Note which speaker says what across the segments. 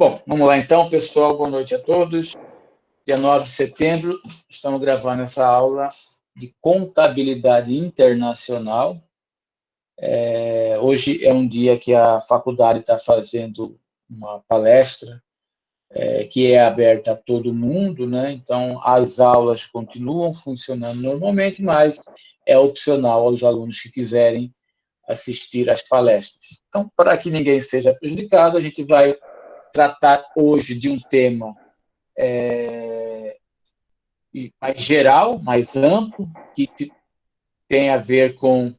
Speaker 1: Bom, vamos lá então, pessoal. Boa noite a todos. Dia 9 de setembro, estamos gravando essa aula de contabilidade internacional. Hoje é um dia que a faculdade está fazendo uma palestra que é aberta a todo mundo, né? Então, as aulas continuam funcionando normalmente, mas é opcional aos alunos que quiserem assistir às palestras. Então, para que ninguém seja prejudicado, a gente vai tratar hoje de um tema mais geral, mais amplo, que tem a ver com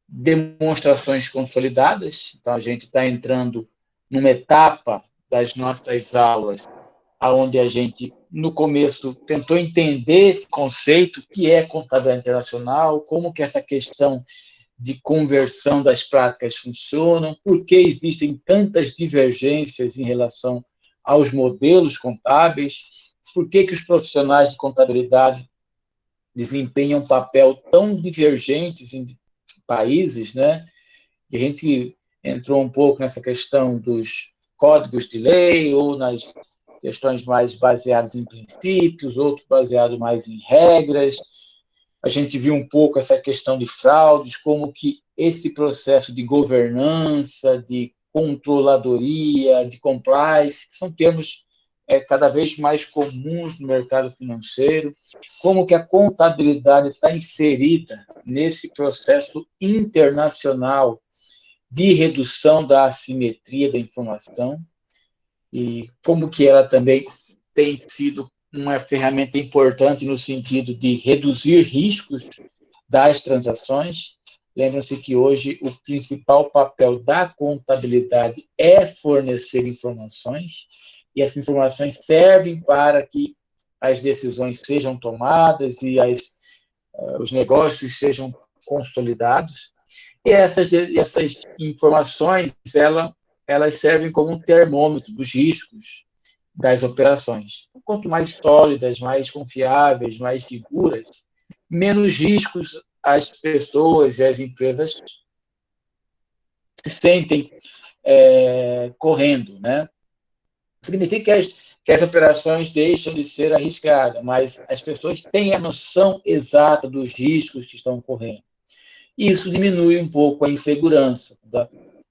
Speaker 1: demonstrações consolidadas. Então, a gente está entrando numa etapa das nossas aulas onde a gente, no começo, tentou entender esse conceito, que é contabilidade internacional, como que essa questão de conversão das práticas funcionam, por que existem tantas divergências em relação aos modelos contábeis, por que os profissionais de contabilidade desempenham um papel tão divergentes em países, né? E a gente entrou um pouco nessa questão dos códigos de lei, ou nas questões mais baseadas em princípios, outros baseados mais em regras. A gente viu um pouco essa questão de fraudes, como que esse processo de governança, de controladoria, de compliance, são termos cada vez mais comuns no mercado financeiro, como que a contabilidade está inserida nesse processo internacional de redução da assimetria da informação, e como que ela também tem sido uma ferramenta importante no sentido de reduzir riscos das transações. Lembram-se que hoje o principal papel da contabilidade é fornecer informações, e essas informações servem para que as decisões sejam tomadas e os negócios sejam consolidados. E essas informações, elas servem como um termômetro dos riscos das operações. Quanto mais sólidas, mais confiáveis, mais seguras, menos riscos as pessoas e as empresas se sentem correndo, né? Significa que as operações deixam de ser arriscadas, mas as pessoas têm a noção exata dos riscos que estão correndo. Isso diminui um pouco a insegurança.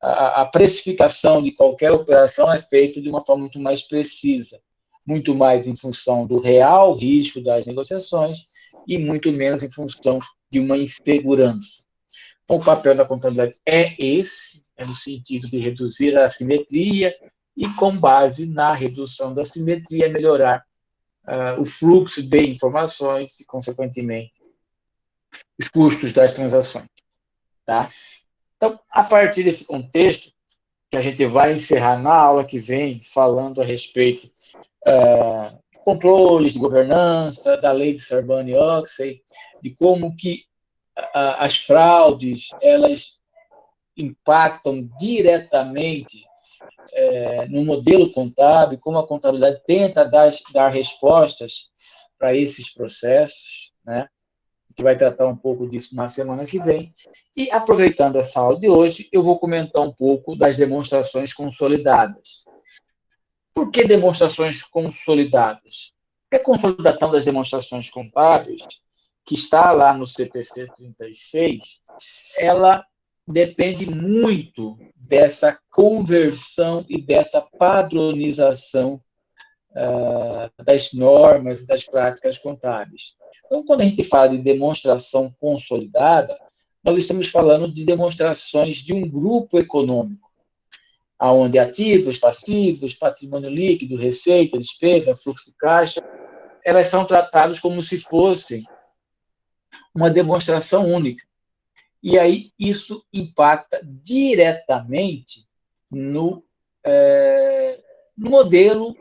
Speaker 1: A precificação de qualquer operação é feita de uma forma muito mais precisa, muito mais em função do real risco das negociações e muito menos em função de uma insegurança. Então, o papel da contabilidade é esse, no sentido de reduzir a assimetria e, com base na redução da assimetria, melhorar o fluxo de informações e, consequentemente, os custos das transações. Tá? Então, a partir desse contexto, que a gente vai encerrar na aula que vem, falando a respeito de controles de governança, da lei de Sarbanes-Oxley, de como que as fraudes elas impactam diretamente no modelo contábil, como a contabilidade tenta dar respostas para esses processos, né? A gente vai tratar um pouco disso na semana que vem. E, aproveitando essa aula de hoje, eu vou comentar um pouco das demonstrações consolidadas. Por que demonstrações consolidadas? Porque a consolidação das demonstrações contábeis, que está lá no CPC 36, ela depende muito dessa conversão e dessa padronização das normas e das práticas contábeis. Então, quando a gente fala de demonstração consolidada, nós estamos falando de demonstrações de um grupo econômico, onde ativos, passivos, patrimônio líquido, receita, despesa, fluxo de caixa, elas são tratadas como se fossem uma demonstração única. E aí isso impacta diretamente no modelo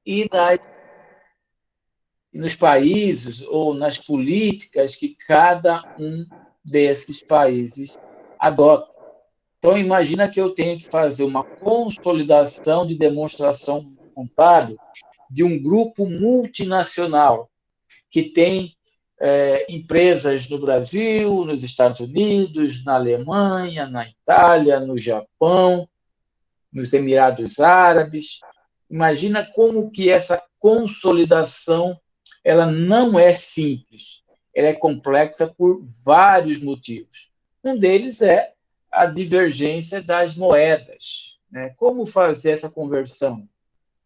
Speaker 1: e nos países ou nas políticas que cada um desses países adota. Então, imagina que eu tenho que fazer uma consolidação de demonstração contábil de um grupo multinacional que tem empresas no Brasil, nos Estados Unidos, na Alemanha, na Itália, no Japão, nos Emirados Árabes. Imagina como que essa consolidação ela não é simples, ela é complexa por vários motivos. Um deles é a divergência das moedas, né? Como fazer essa conversão?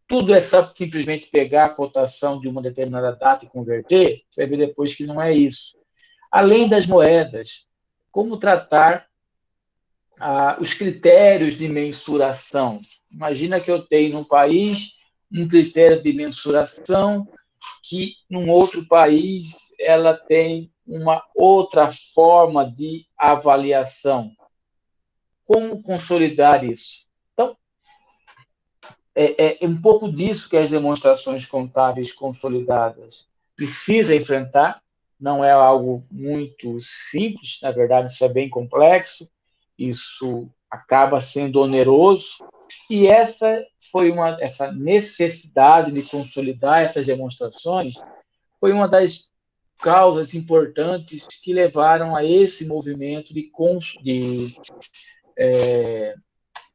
Speaker 1: Tudo é só simplesmente pegar a cotação de uma determinada data e converter? Você vai ver depois que não é isso. Além das moedas, como tratar os critérios de mensuração? Imagina que eu tenho num país um critério de mensuração que num outro país ela tem uma outra forma de avaliação. Como consolidar isso? Então, é um pouco disso que as demonstrações contábeis consolidadas precisam enfrentar. Não é algo muito simples, na verdade, isso é bem complexo, isso acaba sendo oneroso, e essa necessidade de consolidar essas demonstrações foi uma das causas importantes que levaram a esse movimento de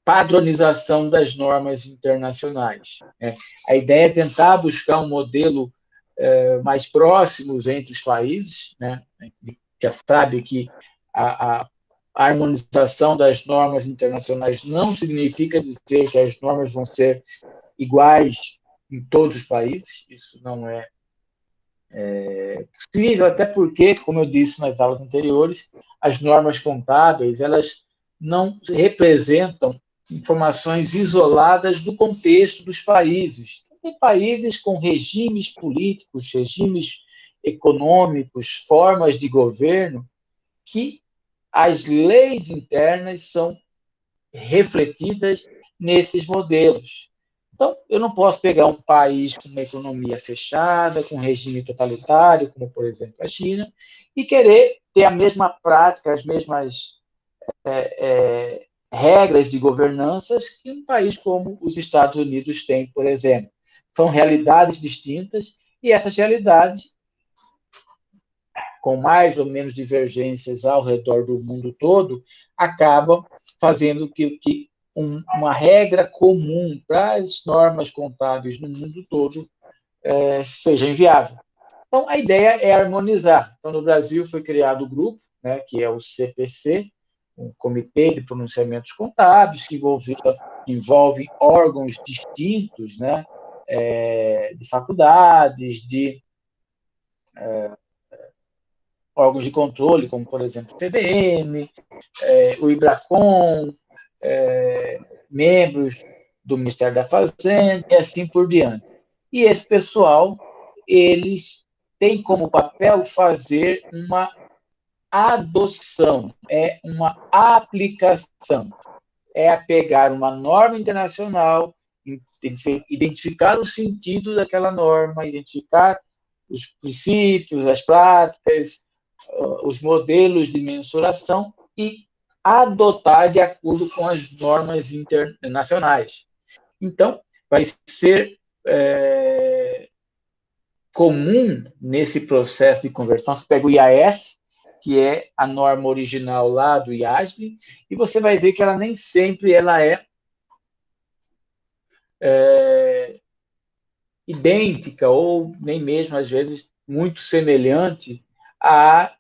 Speaker 1: padronização das normas internacionais. A ideia é tentar buscar um modelo mais próximo entre os países, né? Já sabe que a harmonização das normas internacionais não significa dizer que as normas vão ser iguais em todos os países, isso não é possível, até porque, como eu disse nas aulas anteriores, as normas contábeis elas não representam informações isoladas do contexto dos países. Tem países com regimes políticos, regimes econômicos, formas de governo, que as leis internas são refletidas nesses modelos. Então, eu não posso pegar um país com uma economia fechada, com um regime totalitário, como, por exemplo, a China, e querer ter a mesma prática, as mesmas regras de governanças que um país como os Estados Unidos tem, por exemplo. São realidades distintas e essas realidades, com mais ou menos divergências ao redor do mundo todo, acabam fazendo que uma regra comum para as normas contábeis no mundo todo seja inviável. Então, a ideia é harmonizar. Então, no Brasil foi criado o grupo, né, que é o CPC, um Comitê de Pronunciamentos Contábeis, que envolve órgãos distintos, né, de faculdades, de órgãos de controle, como, por exemplo, o CVM, o IBRACON, membros do Ministério da Fazenda e assim por diante. E esse pessoal, eles têm como papel fazer uma adoção, uma aplicação, pegar uma norma internacional, identificar o sentido daquela norma, identificar os princípios, as práticas, os modelos de mensuração e adotar de acordo com as normas internacionais. Então, vai ser comum nesse processo de conversão. Você pega o IAS, que é a norma original lá do IASB, e você vai ver que ela nem sempre ela é idêntica ou nem mesmo, às vezes, muito semelhante à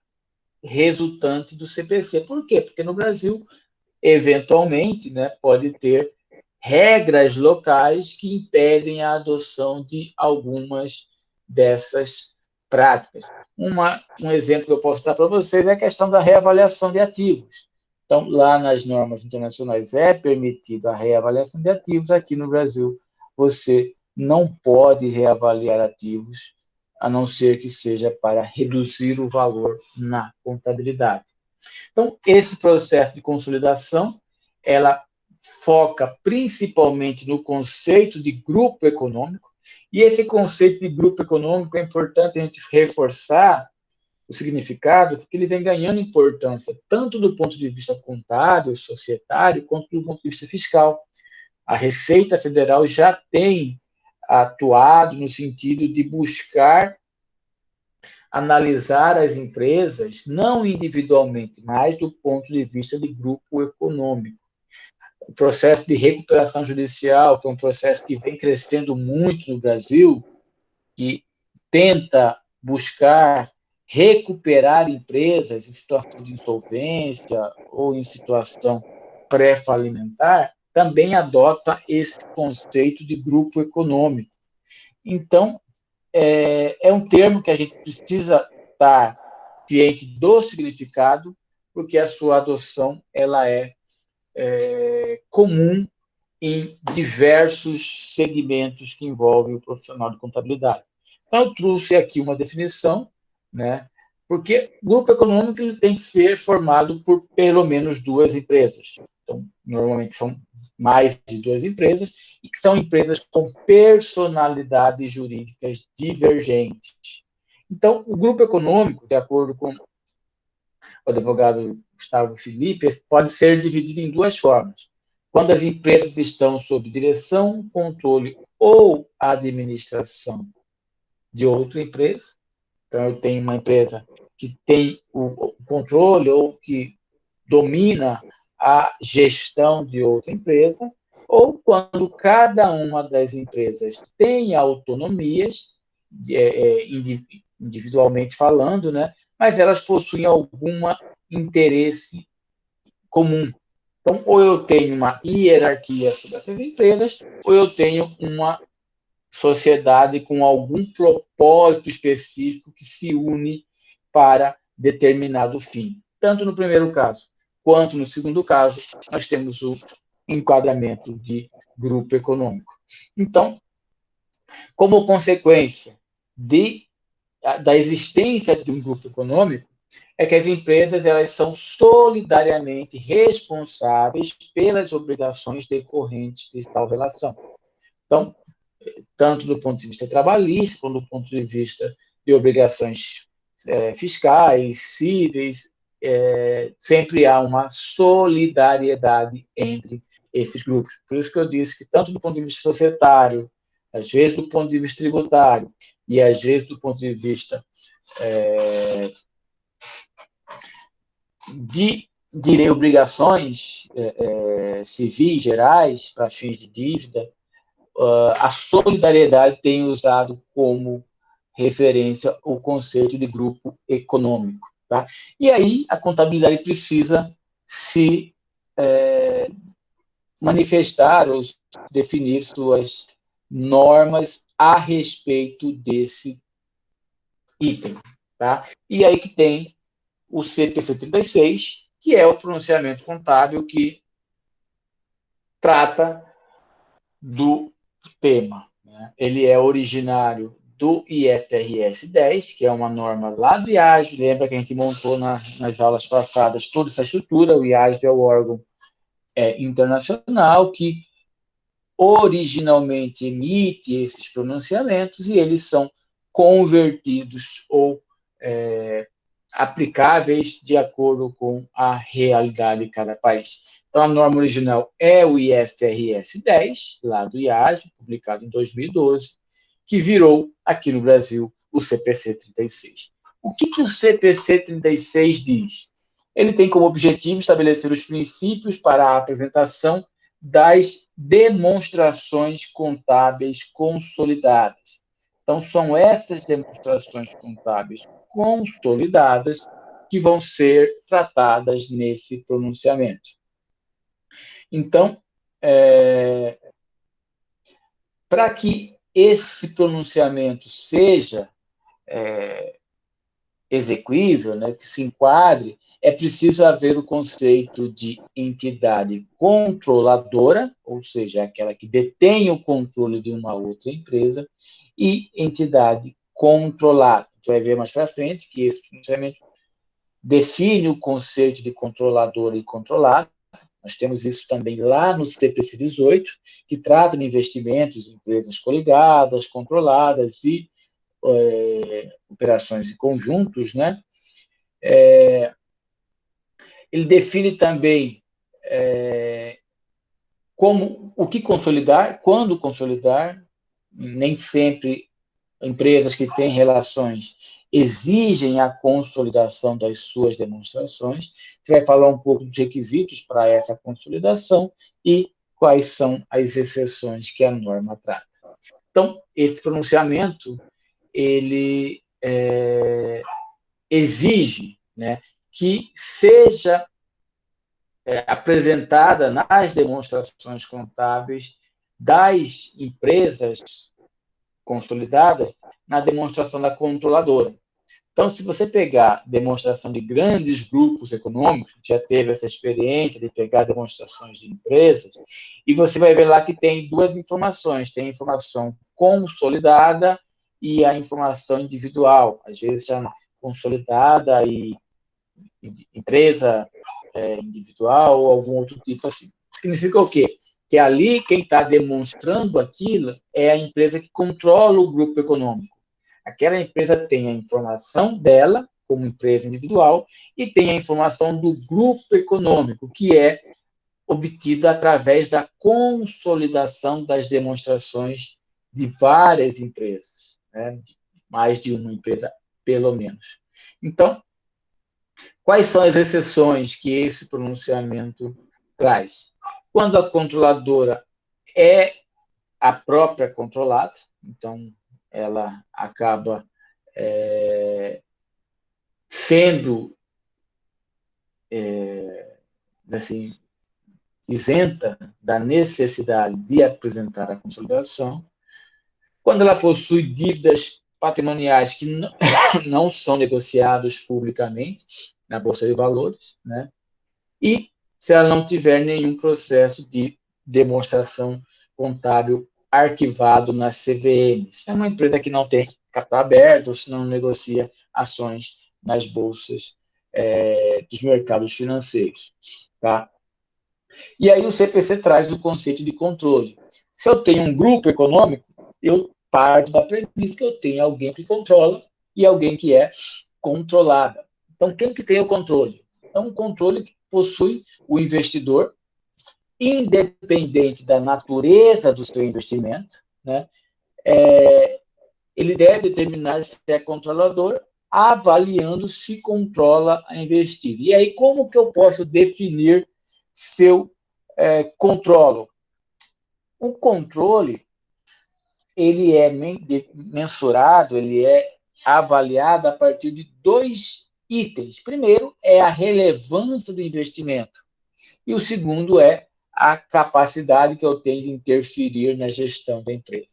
Speaker 1: resultante do CPC. Por quê? Porque no Brasil, eventualmente, né, pode ter regras locais que impedem a adoção de algumas dessas práticas. Um exemplo que eu posso dar para vocês é a questão da reavaliação de ativos. Então, lá nas normas internacionais é permitida a reavaliação de ativos, aqui no Brasil você não pode reavaliar ativos, a não ser que seja para reduzir o valor na contabilidade. Então, esse processo de consolidação, ela foca principalmente no conceito de grupo econômico, e esse conceito de grupo econômico é importante a gente reforçar o significado, porque ele vem ganhando importância, tanto do ponto de vista contábil, societário, quanto do ponto de vista fiscal. A Receita Federal já tem atuado no sentido de buscar analisar as empresas não individualmente, mas do ponto de vista de grupo econômico. o processo de recuperação judicial, que é um processo que vem crescendo muito no Brasil, que tenta buscar recuperar empresas em situação de insolvência ou em situação pré-falimentar, também adota esse conceito de grupo econômico. Então, é um termo que a gente precisa estar ciente do significado, porque a sua adoção ela é comum em diversos segmentos que envolvem o profissional de contabilidade. Então, eu trouxe aqui uma definição, né? Porque grupo econômico tem que ser formado por pelo menos duas empresas. Então, normalmente são mais de duas empresas, e que são empresas com personalidades jurídicas divergentes. Então, o grupo econômico, de acordo com o advogado Gustavo Felipe, pode ser dividido em duas formas. Quando as empresas estão sob direção, controle ou administração de outra empresa, então eu tenho uma empresa que tem o controle ou que domina a gestão de outra empresa, ou quando cada uma das empresas tem autonomias, individualmente falando, né, mas elas possuem algum interesse comum. Então, ou eu tenho uma hierarquia sobre essas empresas, ou eu tenho uma sociedade com algum propósito específico que se une para determinado fim. Tanto no primeiro caso quanto no segundo caso, nós temos o enquadramento de grupo econômico. Então, como consequência da existência de um grupo econômico, é que as empresas elas são solidariamente responsáveis pelas obrigações decorrentes de tal relação. Então, tanto do ponto de vista trabalhista, quanto do ponto de vista de obrigações fiscais, cíveis, sempre há uma solidariedade entre esses grupos. Por isso que eu disse que, tanto do ponto de vista societário, às vezes do ponto de vista tributário, e às vezes do ponto de vista de obrigações civis gerais para fins de dívida, a solidariedade tem usado como referência o conceito de grupo econômico. Tá? E aí a contabilidade precisa se manifestar ou definir suas normas a respeito desse item. Tá? E aí que tem o CPC 36, que é o pronunciamento contábil que trata do tema. Né? Ele é originário do IFRS 10, que é uma norma lá do IASB. Lembra que a gente montou nas aulas passadas toda essa estrutura. O IASB é o órgão internacional que originalmente emite esses pronunciamentos e eles são convertidos ou aplicáveis de acordo com a realidade de cada país. Então, a norma original é o IFRS 10, lá do IASB, publicado em 2012, que virou, aqui no Brasil, o CPC 36. O que o CPC 36 diz? Ele tem como objetivo estabelecer os princípios para a apresentação das demonstrações contábeis consolidadas. Então, são essas demonstrações contábeis consolidadas que vão ser tratadas nesse pronunciamento. Então, para que esse pronunciamento seja execuível, né, que se enquadre, é preciso haver o conceito de entidade controladora, ou seja, aquela que detém o controle de uma outra empresa, e entidade controlada. A gente vai ver mais para frente que esse pronunciamento define o conceito de controladora e controlado. Nós temos isso também lá no CPC 18, que trata de investimentos em empresas coligadas, controladas e operações em conjuntos, né? Ele define também como o que consolidar, quando consolidar. Nem sempre empresas que têm relações exigem a consolidação das suas demonstrações. Você vai falar um pouco dos requisitos para essa consolidação e quais são as exceções que a norma trata. Então, esse pronunciamento, ele exige, né, que seja apresentada nas demonstrações contábeis das empresas consolidadas na demonstração da controladora. Então, se você pegar demonstração de grandes grupos econômicos, já teve essa experiência de pegar demonstrações de empresas, e você vai ver lá que tem duas informações, tem a informação consolidada e a informação individual, às vezes chama consolidada e empresa individual ou algum outro tipo assim. Significa o quê? Que ali quem está demonstrando aquilo é a empresa que controla o grupo econômico. Aquela empresa tem a informação dela, como empresa individual, e tem a informação do grupo econômico, que é obtida através da consolidação das demonstrações de várias empresas, né? Mais de uma empresa, pelo menos. Então, quais são as exceções que esse pronunciamento traz? Quando a controladora é a própria controlada, então ela acaba sendo assim, isenta da necessidade de apresentar a consolidação. Quando ela possui dívidas patrimoniais que não são negociados publicamente na Bolsa de Valores, né? E se ela não tiver nenhum processo de demonstração contábil arquivado nas CVMs. É uma empresa que não tem capital aberto, ou se não negocia ações nas bolsas dos mercados financeiros. Tá? E aí o CPC traz o conceito de controle. Se eu tenho um grupo econômico, eu parto da premissa que eu tenho alguém que controla e alguém que é controlada. Então, quem que tem o controle? É um controle que possui o investidor, independente da natureza do seu investimento, né? Ele deve determinar se é controlador, avaliando se controla a investida. E aí, como que eu posso definir se eu controlo? O controle, ele é mensurado, ele é avaliado a partir de dois itens. Primeiro é a relevância do investimento e o segundo é a capacidade que eu tenho de interferir na gestão da empresa.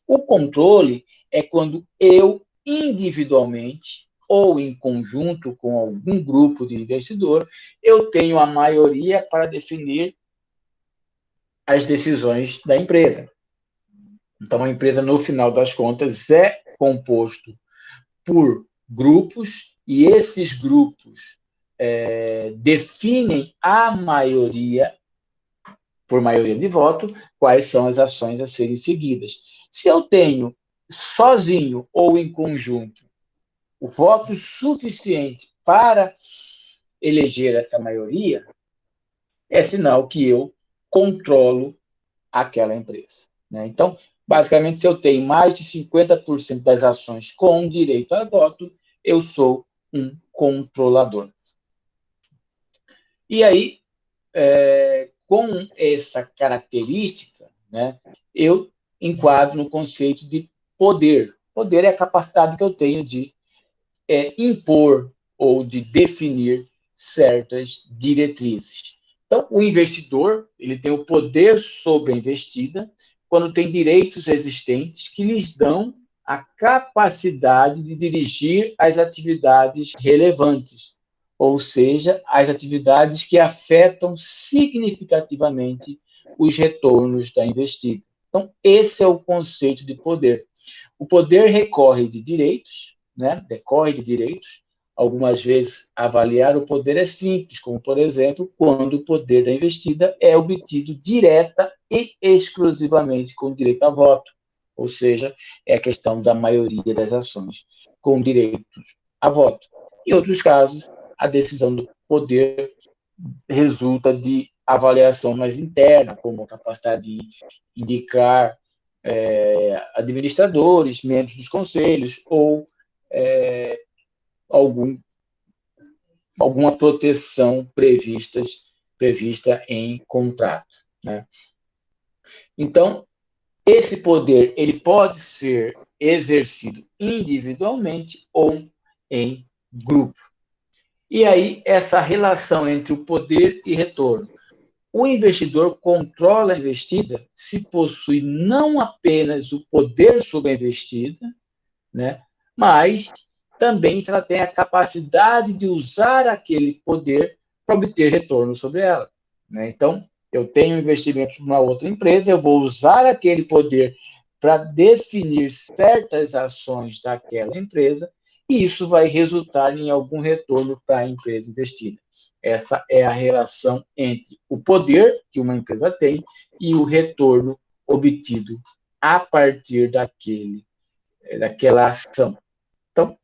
Speaker 1: O controle é quando eu, individualmente ou em conjunto com algum grupo de investidor, eu tenho a maioria para definir as decisões da empresa. Então, a empresa, no final das contas, é composto por grupos e esses grupos definem a maioria, por maioria de voto, quais são as ações a serem seguidas. Se eu tenho sozinho ou em conjunto o voto suficiente para eleger essa maioria, é sinal que eu controlo aquela empresa. Né? Então, basicamente, se eu tenho mais de 50% das ações com direito a voto, eu sou um controlador. E aí, com essa característica, né, eu enquadro no conceito de poder. Poder é a capacidade que eu tenho de impor ou de definir certas diretrizes. Então, o investidor ele tem o poder sobre a investida quando tem direitos existentes que lhes dão a capacidade de dirigir as atividades relevantes, ou seja, as atividades que afetam significativamente os retornos da investida. Então, esse é o conceito de poder. O poder recorre de direitos, né? Decorre de direitos. Algumas vezes, avaliar o poder é simples, como, por exemplo, quando o poder da investida é obtido direta e exclusivamente com direito a voto, ou seja, é a questão da maioria das ações com direitos a voto. Em outros casos, a decisão do poder resulta de avaliação mais interna, como a capacidade de indicar administradores, membros dos conselhos ou alguma proteção prevista em contrato, né? Então, esse poder ele pode ser exercido individualmente ou em grupo. E aí, essa relação entre o poder e retorno. O investidor controla a investida se possui não apenas o poder sobre a investida, né, mas também se ela tem a capacidade de usar aquele poder para obter retorno sobre ela, né? Então, eu tenho investimento numa outra empresa, eu vou usar aquele poder para definir certas ações daquela empresa e isso vai resultar em algum retorno para a empresa investida. Essa é a relação entre o poder que uma empresa tem e o retorno obtido a partir daquela ação. Então,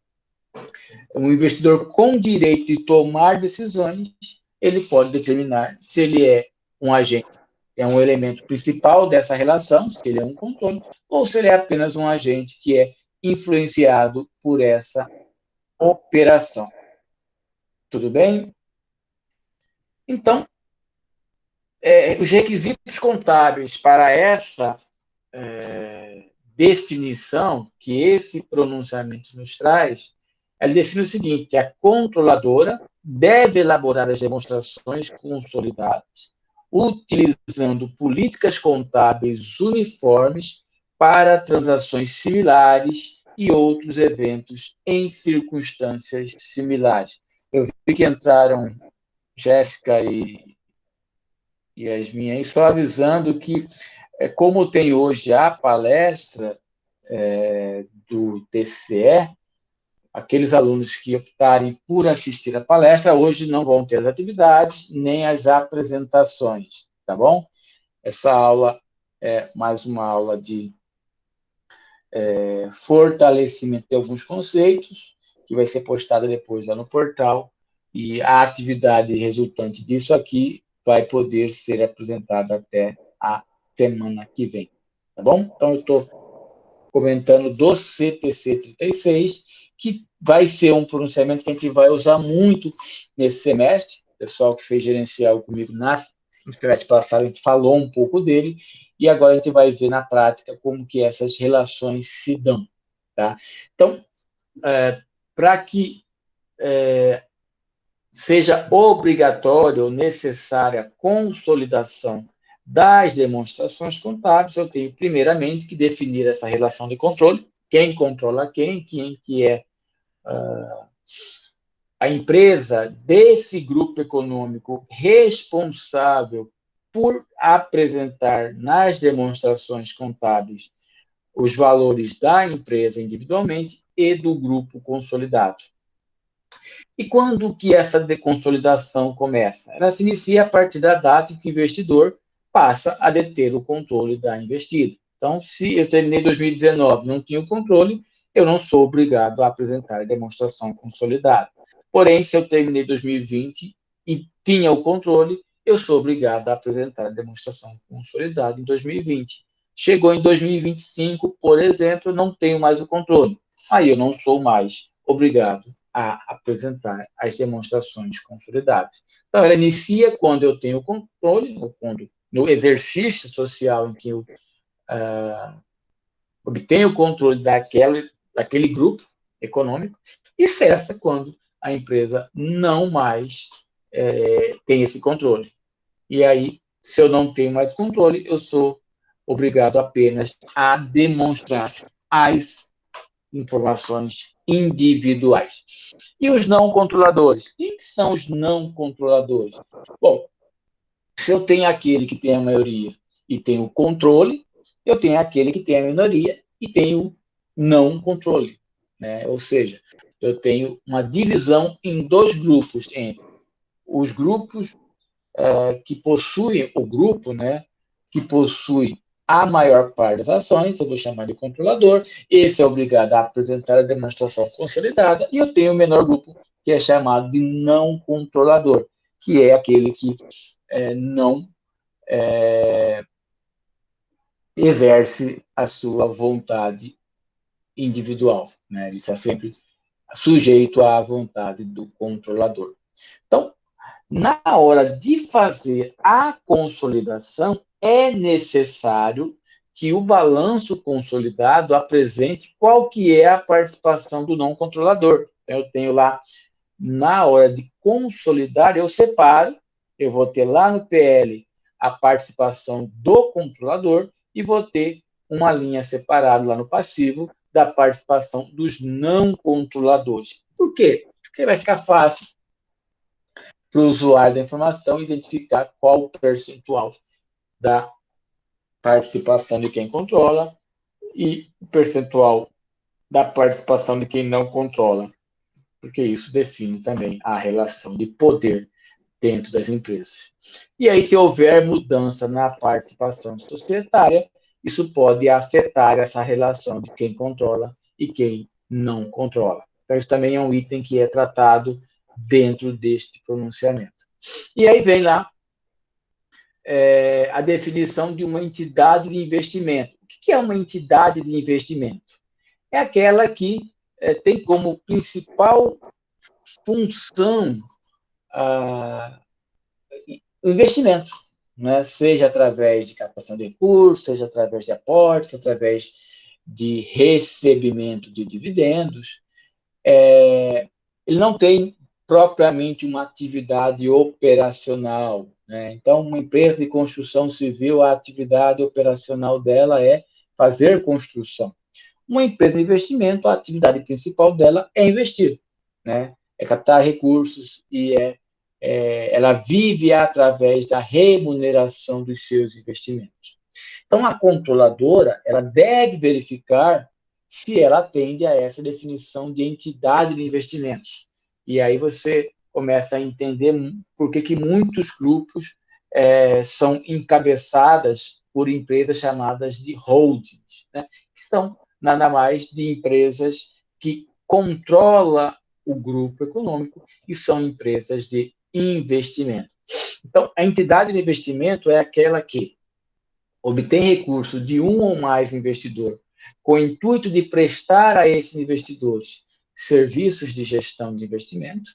Speaker 1: um investidor com direito de tomar decisões, ele pode determinar se ele é um agente, é um elemento principal dessa relação, se ele é um controle, ou se ele é apenas um agente que é influenciado por essa operação. Tudo bem? Então, os requisitos contábeis para essa definição que esse pronunciamento nos traz, ela define o seguinte, que a controladora deve elaborar as demonstrações consolidadas, utilizando políticas contábeis uniformes para transações similares e outros eventos em circunstâncias similares. Eu vi que entraram Jéssica e Yasmin aí, só avisando que, como tem hoje a palestra do TCE, aqueles alunos que optarem por assistir a palestra hoje não vão ter as atividades nem as apresentações, tá bom? Essa aula é mais uma aula de fortalecimento de alguns conceitos, que vai ser postada depois lá no portal, e a atividade resultante disso aqui vai poder ser apresentada até a semana que vem, tá bom? Então, eu estou comentando do CPC 36, que vai ser um pronunciamento que a gente vai usar muito nesse semestre. O pessoal que fez gerencial comigo no semestre passado, a gente falou um pouco dele, e agora a gente vai ver na prática como que essas relações se dão, tá? Então, para que seja obrigatória ou necessária a consolidação das demonstrações contábeis, eu tenho, primeiramente, que definir essa relação de controle, quem controla quem que é a empresa desse grupo econômico responsável por apresentar nas demonstrações contábeis os valores da empresa individualmente e do grupo consolidado. E quando que essa deconsolidação começa? Ela se inicia a partir da data em que o investidor passa a deter o controle da investida. Então, se eu terminei 2019 e não tinha o controle, eu não sou obrigado a apresentar a demonstração consolidada. Porém, se eu terminei 2020 e tinha o controle, eu sou obrigado a apresentar a demonstração consolidada em 2020. Chegou em 2025, por exemplo, eu não tenho mais o controle. Aí eu não sou mais obrigado a apresentar as demonstrações consolidadas. Então, ela inicia quando eu tenho controle, ou quando, no exercício social em que eu obtenho o controle daquele grupo econômico, e cessa quando a empresa não mais tem esse controle. E aí, se eu não tenho mais controle, eu sou obrigado apenas a demonstrar as informações individuais. E os não controladores? Quem são os não controladores? Bom, se eu tenho aquele que tem a maioria e tem o controle, eu tenho aquele que tem a minoria e tem o não controle, né? Ou seja, eu tenho uma divisão em dois grupos, entre os grupos que possuem o grupo, né, que possui a maior parte das ações, eu vou chamar de controlador, esse é obrigado a apresentar a demonstração consolidada, e eu tenho o menor grupo, que é chamado de não controlador, que é aquele que não exerce a sua vontade individual, né? Ele está sempre sujeito à vontade do controlador. Então, na hora de fazer a consolidação, é necessário que o balanço consolidado apresente qual que é a participação do não controlador. Então, eu tenho lá, na hora de consolidar, eu separo, eu vou ter lá no PL a participação do controlador e vou ter uma linha separada lá no passivo da participação dos não controladores. Por quê? Porque vai ficar fácil para o usuário da informação identificar qual o percentual da participação de quem controla e o percentual da participação de quem não controla, porque isso define também a relação de poder dentro das empresas. E aí, se houver mudança na participação societária, isso pode afetar essa relação de quem controla e quem não controla. Então, isso também é um item que é tratado dentro deste pronunciamento. E aí vem lá a definição de uma entidade de investimento. O que é uma entidade de investimento? É aquela que tem como principal função o investimento, né? Seja através de captação de recursos, seja através de aportes, através de recebimento de dividendos. Ele não tem propriamente uma atividade operacional, né? Então, uma empresa de construção civil, a atividade operacional dela é fazer construção. Uma empresa de investimento, a atividade principal dela é investir, né? É captar recursos e ela vive através da remuneração dos seus investimentos. Então, a controladora ela deve verificar se ela atende a essa definição de entidade de investimentos. E aí você começa a entender por que muitos grupos são encabeçadas por empresas chamadas de holdings, né? Que são nada mais de empresas que controlam o grupo econômico e são empresas de investimento. Então, a entidade de investimento é aquela que obtém recursos de um ou mais investidor com o intuito de prestar a esses investidores serviços de gestão de investimento.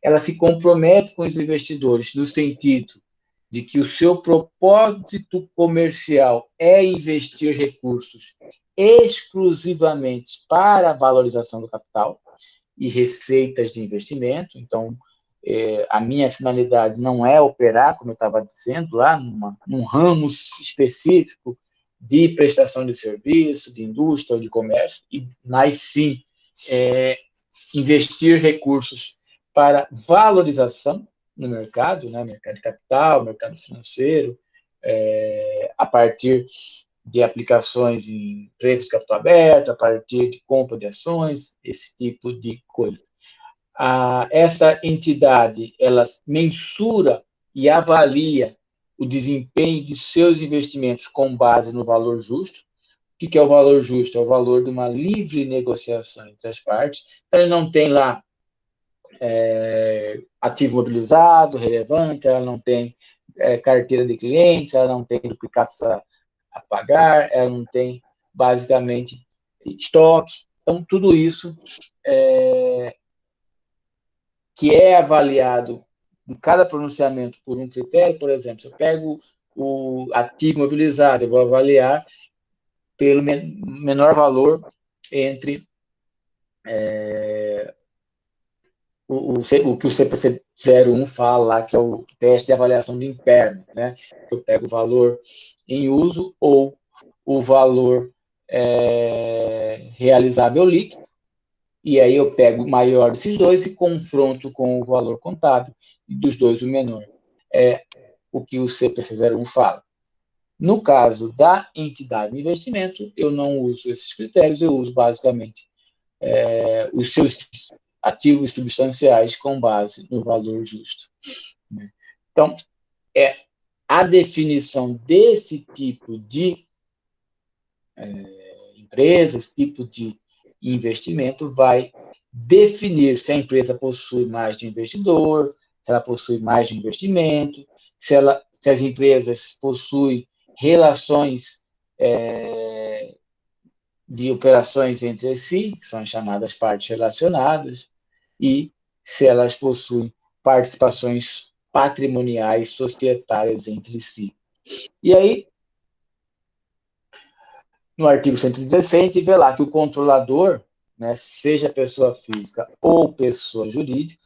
Speaker 1: Ela se compromete com os investidores no sentido de que o seu propósito comercial é investir recursos exclusivamente para a valorização do capital e receitas de investimento. Então, a minha finalidade não é operar, como eu estava dizendo, lá num ramo específico de prestação de serviço, de indústria ou de comércio, mas sim investir recursos para valorização no mercado, né, mercado de capital, mercado financeiro, a partir de aplicações em empresas de capital aberto, a partir de compra de ações, esse tipo de coisa. Essa entidade, ela mensura e avalia o desempenho de seus investimentos com base no valor justo. O que é o valor justo? É o valor de uma livre negociação entre as partes. Então, ele não tem lá ativo mobilizado, relevante, ela não tem carteira de clientes, ela não tem duplicados a pagar, ela não tem, basicamente, estoque. Então, tudo isso que é avaliado em cada pronunciamento por um critério. Por exemplo, se eu pego o ativo mobilizado, eu vou avaliar pelo menor valor entre o que o CPC 01 fala lá, que é o teste de avaliação de impairment, né? Eu pego o valor em uso ou o valor realizável líquido, e aí eu pego o maior desses dois e confronto com o valor contábil, e dos dois o menor. É o que o CPC 01 fala. No caso da entidade de investimento, eu não uso esses critérios, eu uso basicamente os seus ativos substanciais com base no valor justo. Então, a definição desse tipo de empresa, esse tipo de investimento vai definir se a empresa possui mais de um investidor, se ela possui mais de um investimento, se as empresas possuem relações de operações entre si, que são as chamadas partes relacionadas, e se elas possuem participações patrimoniais societárias entre si. E aí, no artigo 116, a gente vê lá que o controlador, né, seja pessoa física ou pessoa jurídica,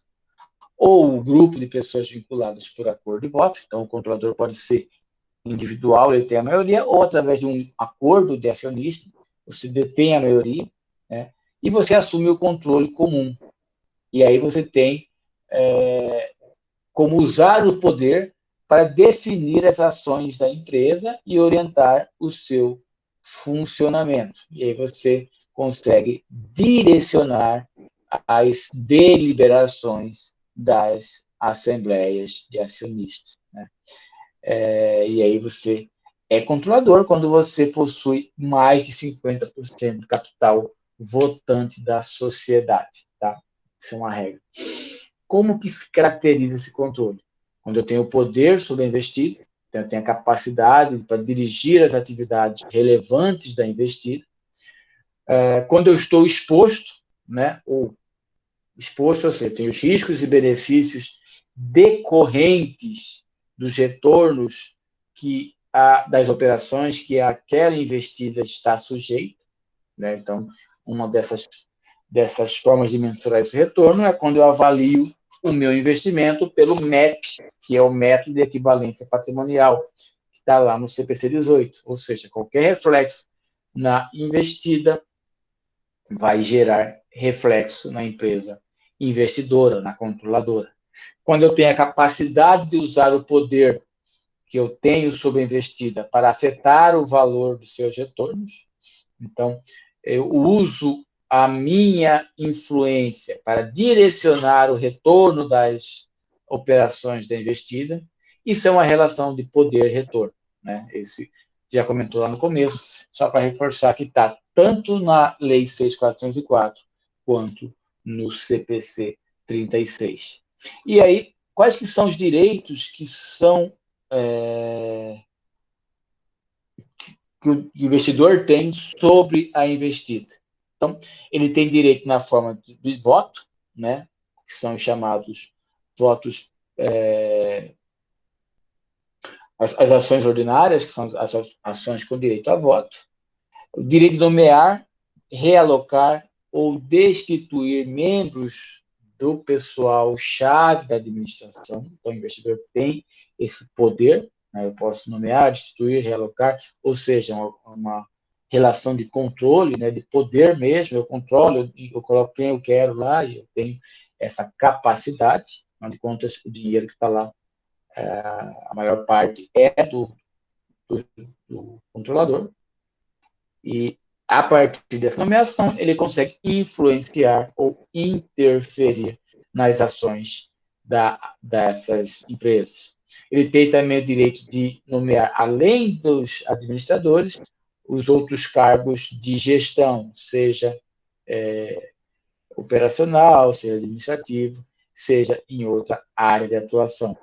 Speaker 1: ou o grupo de pessoas vinculadas por acordo de voto, então o controlador pode ser individual, ele tem a maioria, ou através de um acordo de acionista, você detém a maioria, né, e você assume o controle comum. E aí você tem como usar o poder para definir as ações da empresa e orientar o seu funcionamento. E aí você consegue direcionar as deliberações das assembleias de acionistas, né? E aí você é controlador quando você possui mais de 50% do capital votante da sociedade, tá? Isso é uma regra. Como que se caracteriza esse controle? Quando eu tenho o poder sobre a investida, então eu tenho a capacidade para dirigir as atividades relevantes da investida. Quando eu estou exposto, né, ou exposto, ou seja, eu tenho os riscos e benefícios decorrentes dos retornos das operações que aquela investida está sujeita, né? Então, uma dessas formas de mensurar esse retorno é quando eu avalio o meu investimento pelo MEP, que é o método de equivalência patrimonial, que está lá no CPC 18, ou seja, qualquer reflexo na investida vai gerar reflexo na empresa investidora, na controladora. Quando eu tenho a capacidade de usar o poder que eu tenho sobre a investida para afetar o valor dos seus retornos, então eu uso a minha influência para direcionar o retorno das operações da investida. Isso é uma relação de poder-retorno, né? Esse já comentou lá no começo, só para reforçar que está tanto na Lei 6.404 quanto no CPC 36. E aí, quais que são os direitos que são que o investidor tem sobre a investida? Então, ele tem direito na forma de voto, né, que são chamados votos, as ações ordinárias, que são as ações com direito a voto, o direito de nomear, realocar ou destituir membros do pessoal-chave da administração. Então, o investidor tem esse poder, né? Eu posso nomear, destituir, realocar, ou seja, uma relação de controle, né? De poder mesmo, eu controlo, eu coloco quem eu quero lá e eu tenho essa capacidade, afinal de contas, o dinheiro que está lá, a maior parte é do controlador, e a partir dessa nomeação, ele consegue influenciar ou interferir nas ações dessas empresas. Ele tem também o direito de nomear, além dos administradores, os outros cargos de gestão, seja operacional, seja administrativo, seja em outra área de atuação.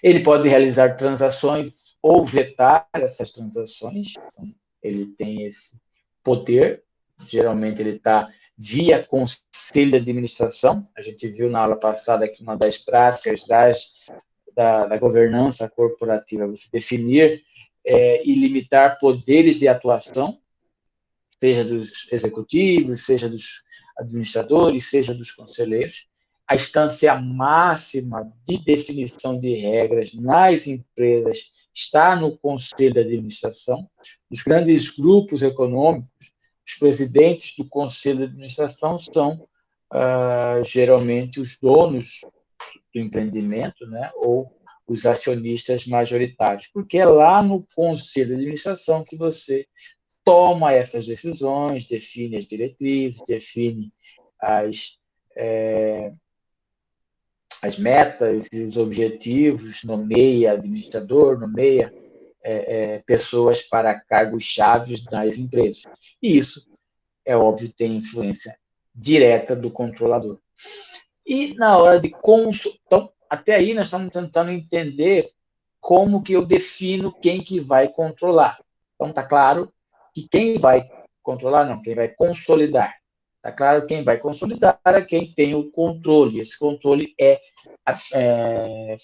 Speaker 1: Ele pode realizar transações ou vetar essas transações. Então, ele tem esse poder. Geralmente ele está via conselho de administração. A gente viu na aula passada que uma das práticas da governança corporativa é você definir e limitar poderes de atuação, seja dos executivos, seja dos administradores, seja dos conselheiros. A instância máxima de definição de regras nas empresas está no conselho de administração. Os grandes grupos econômicos, os presidentes do conselho de administração são geralmente os donos do empreendimento, né, ou os acionistas majoritários, porque é lá no conselho de administração que você toma essas decisões, define as diretrizes, define as metas e os objetivos, nomeia administrador, nomeia pessoas para cargos chaves das empresas. E isso, é óbvio, tem influência direta do controlador. E na hora de então, até aí nós estamos tentando entender como que eu defino quem que vai controlar. Então, está claro que quem vai controlar não, quem vai consolidar. Está claro? Quem vai consolidar é quem tem o controle. Esse controle é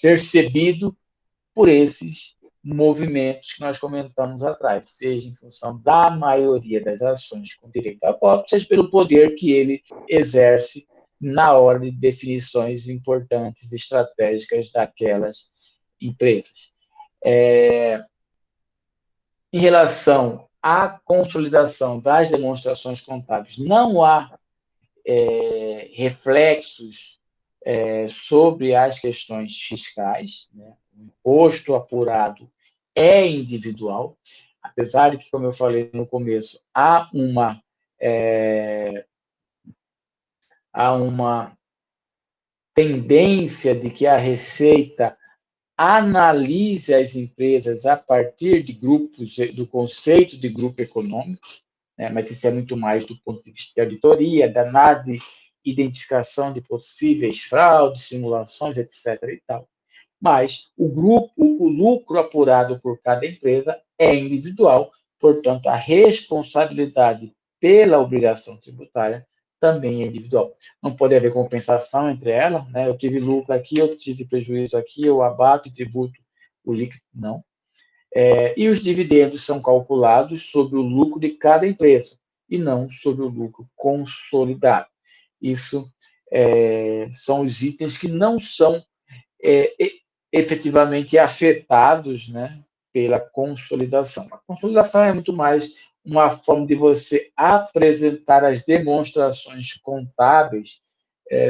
Speaker 1: percebido por esses movimentos que nós comentamos atrás, seja em função da maioria das ações com direito a voto, seja pelo poder que ele exerce na hora de definições importantes e estratégicas daquelas empresas. Em relação à consolidação das demonstrações contábeis, não há reflexos sobre as questões fiscais, né? O imposto apurado é individual, apesar de que, como eu falei no começo, há uma tendência de que a Receita analise as empresas a partir de grupos, do conceito de grupo econômico, né? Mas isso é muito mais do ponto de vista de auditoria, da análise, identificação de possíveis fraudes, simulações, etc. e tal. Mas o lucro apurado por cada empresa é individual, portanto, a responsabilidade pela obrigação tributária também é individual. Não pode haver compensação entre elas, né? Eu tive lucro aqui, eu tive prejuízo aqui, eu abato e tributo o líquido, não. E os dividendos são calculados sobre o lucro de cada empresa e não sobre o lucro consolidado. Isso são os itens que não são efetivamente afetados, né, pela consolidação. A consolidação é muito mais uma forma de você apresentar as demonstrações contábeis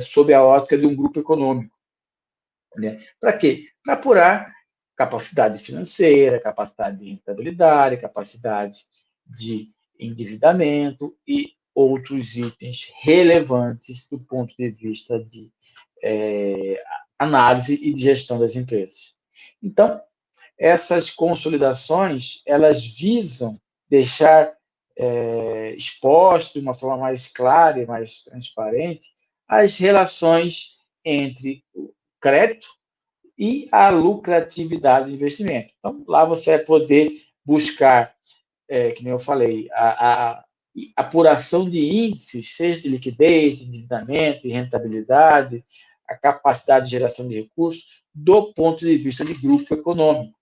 Speaker 1: sob a ótica de um grupo econômico. Né? Para quê? Para apurar capacidade financeira, capacidade de rentabilidade, capacidade de endividamento e outros itens relevantes do ponto de vista de análise e de gestão das empresas. Então, essas consolidações, elas visam deixar exposto de uma forma mais clara e mais transparente as relações entre o crédito e a lucratividade do investimento. Então, lá você vai poder buscar, que nem eu falei, a apuração de índices, seja de liquidez, de endividamento, de rentabilidade, a capacidade de geração de recursos, do ponto de vista de grupo econômico.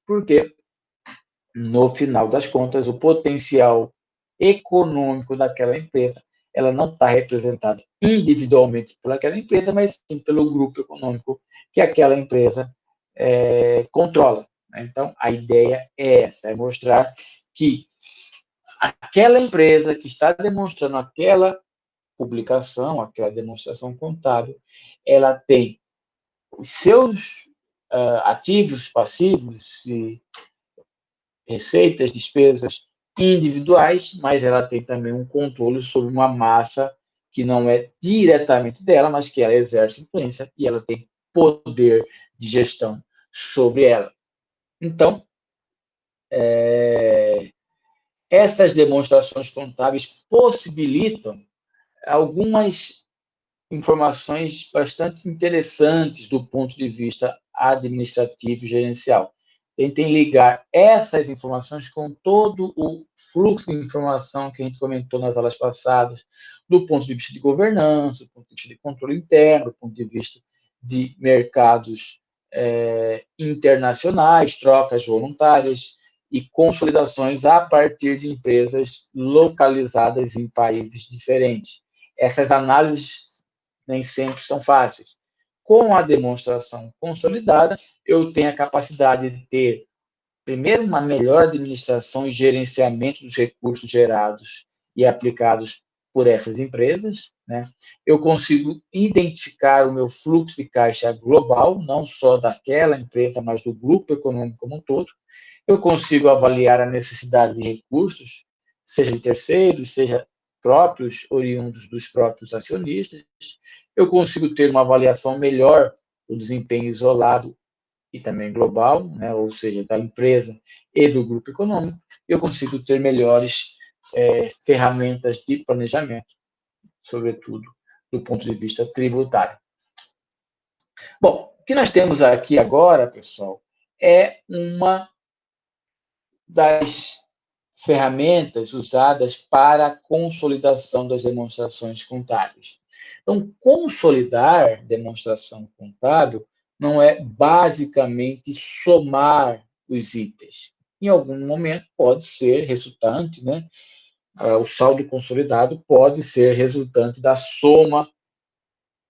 Speaker 1: Porque, no final das contas, o potencial econômico daquela empresa, ela não está representada individualmente por aquela empresa, mas sim pelo grupo econômico que aquela empresa controla. Então, a ideia é essa, é mostrar que aquela empresa que está demonstrando aquela publicação, aquela demonstração contábil, ela tem os seus ativos, passivos e receitas, despesas individuais, mas ela tem também um controle sobre uma massa que não é diretamente dela, mas que ela exerce influência e ela tem poder de gestão sobre ela. Então, essas demonstrações contábeis possibilitam algumas informações bastante interessantes do ponto de vista administrativo e gerencial. Tentem ligar essas informações com todo o fluxo de informação que a gente comentou nas aulas passadas, do ponto de vista de governança, do ponto de vista de controle interno, do ponto de vista de mercados internacionais, trocas voluntárias e consolidações a partir de empresas localizadas em países diferentes. Essas análises nem sempre são fáceis. Com a demonstração consolidada, eu tenho a capacidade de ter, primeiro, uma melhor administração e gerenciamento dos recursos gerados e aplicados por essas empresas, né? Eu consigo identificar o meu fluxo de caixa global, não só daquela empresa, mas do grupo econômico como um todo. Eu consigo avaliar a necessidade de recursos, seja de terceiros, seja próprios, oriundos dos próprios acionistas. Eu consigo ter uma avaliação melhor do desempenho isolado e também global, né, ou seja, da empresa e do grupo econômico. Eu consigo ter melhores ferramentas de planejamento, sobretudo do ponto de vista tributário. Bom, o que nós temos aqui agora, pessoal, é uma das ferramentas usadas para a consolidação das demonstrações contábeis. Então, consolidar demonstração contábil não é basicamente somar os itens. Em algum momento pode ser resultante, né? O saldo consolidado pode ser resultante da soma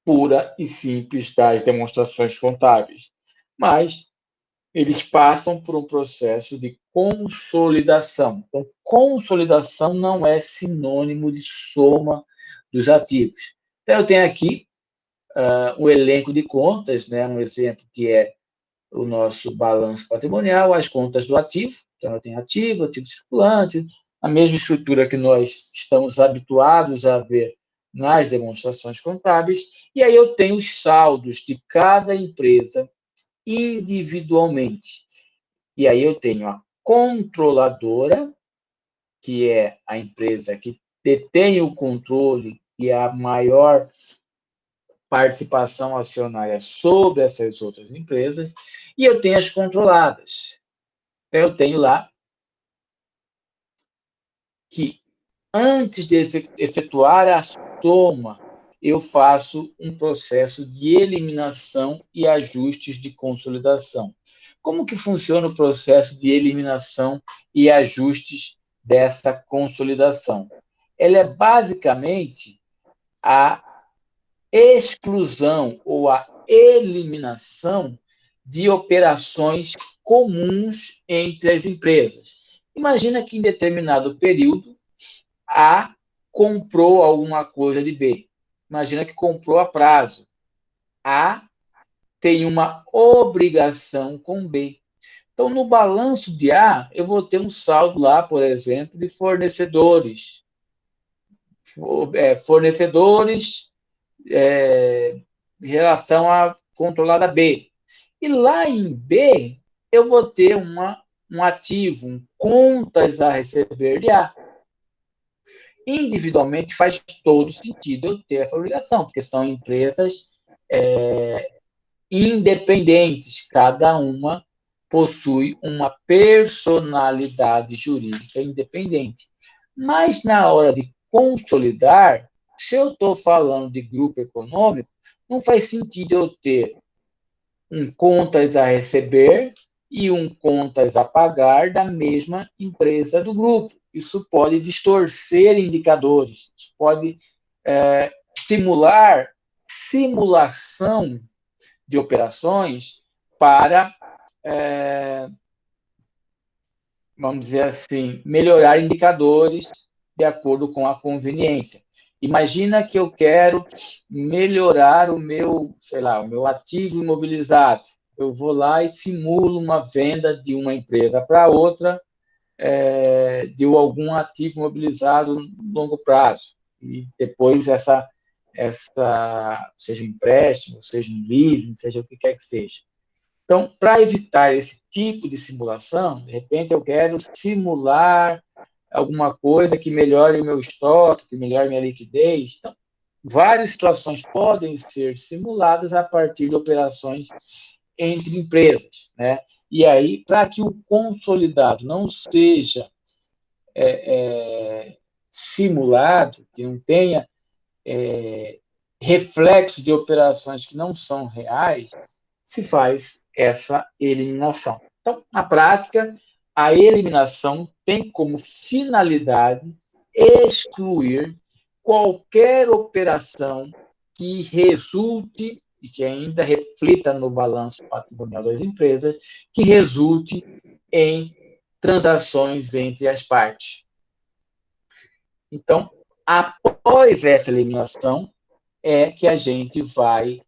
Speaker 1: pura e simples das demonstrações contábeis. Mas eles passam por um processo de consolidação. Então, consolidação não é sinônimo de soma dos ativos. Então, eu tenho aqui um elenco de contas, né? Um exemplo que é o nosso balanço patrimonial, as contas do ativo. Então, eu tenho ativo, ativo circulante, a mesma estrutura que nós estamos habituados a ver nas demonstrações contábeis. E aí eu tenho os saldos de cada empresa individualmente. E aí eu tenho a controladora, que é a empresa que detém o controle e a maior participação acionária sobre essas outras empresas, e eu tenho as controladas. Eu tenho lá que, antes de efetuar a soma, eu faço um processo de eliminação e ajustes de consolidação. Como que funciona o processo de eliminação e ajustes dessa consolidação? Ela é basicamente a exclusão ou a eliminação de operações comuns entre as empresas. Imagina que em determinado período A comprou alguma coisa de B. Imagina que comprou a prazo. A tem uma obrigação com B. Então, no balanço de A, eu vou ter um saldo lá, por exemplo, de fornecedores. Fornecedores em relação à controlada B. E lá em B, eu vou ter um ativo, contas a receber de A. Individualmente faz todo sentido eu ter essa obrigação, porque são empresas independentes, cada uma possui uma personalidade jurídica independente. Mas na hora de consolidar, se eu estou falando de grupo econômico, não faz sentido eu ter um contas a receber e um contas a pagar da mesma empresa do grupo. Isso pode distorcer indicadores, isso pode estimular simulação de operações para, vamos dizer assim, melhorar indicadores de acordo com a conveniência. Imagina que eu quero melhorar o meu, sei lá, o meu ativo imobilizado. Eu vou lá e simulo uma venda de uma empresa para outra de algum ativo imobilizado no longo prazo. E depois seja um empréstimo, seja um leasing, seja o que quer que seja. Então, para evitar esse tipo de simulação, de repente eu quero simular alguma coisa que melhore o meu estoque, que melhore minha liquidez. Então, várias situações podem ser simuladas a partir de operações entre empresas, né? E aí, para que o consolidado não seja simulado, que não tenha reflexo de operações que não são reais, se faz essa eliminação. Então, na prática, a eliminação tem como finalidade excluir qualquer operação que resulte e que ainda reflita no balanço patrimonial das empresas, que resulte em transações entre as partes. Então, após essa eliminação, é que a gente vai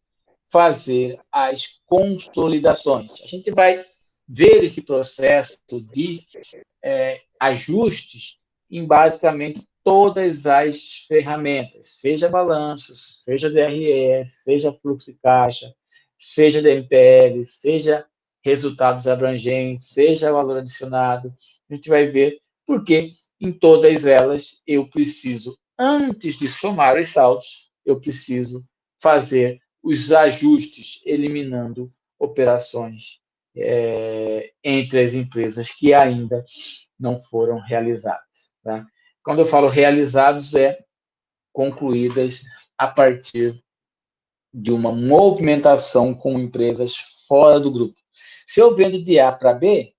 Speaker 1: fazer as consolidações. A gente vai ver esse processo de ajustes em basicamente todas as ferramentas, seja balanços, seja DRE, seja fluxo de caixa, seja DMPL, seja resultados abrangentes, seja valor adicionado. A gente vai ver porque em todas elas eu preciso, antes de somar os saldos, eu preciso fazer os ajustes, eliminando operações entre as empresas que ainda não foram realizadas. Tá? Quando eu falo realizados, é concluídas a partir de uma movimentação com empresas fora do grupo. Se eu vendo de A para B,